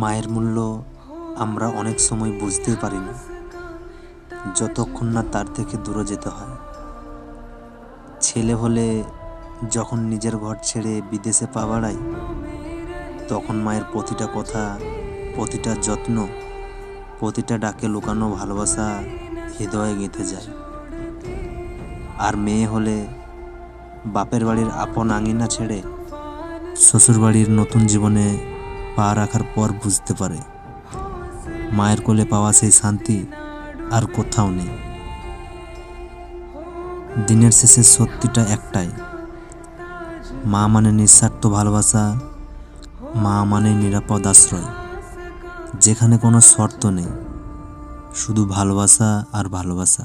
মায়ের মূল্য আমরা অনেক সময় বুঝতেই পারি না, যতক্ষণ না তার থেকে দূরে যেতে হয়। ছেলে হলে যখন নিজের ঘর ছেড়ে বিদেশে পা বাড়াই, তখন মায়ের প্রতিটা কথা, প্রতিটা যত্ন, প্রতিটা ডাকে লুকানো ভালোবাসা হৃদয়ে গেঁথে যায়। আর মেয়ে হলে বাপের বাড়ির আপন আঙিনা ছেড়ে শ্বশুর বাড়ির নতুন জীবনে পা রাখার পর বুঝতে পারে মায়ের কোলে পাওয়া সেই শান্তি আর কোথাও নেই। দিনের শেষে সত্যিটা একটাই, মা মানে নিঃস্বার্থ ভালোবাসা, মা মানে নিরাপদ আশ্রয়, যেখানে কোনো শর্ত নেই, শুধু ভালোবাসা আর ভালোবাসা।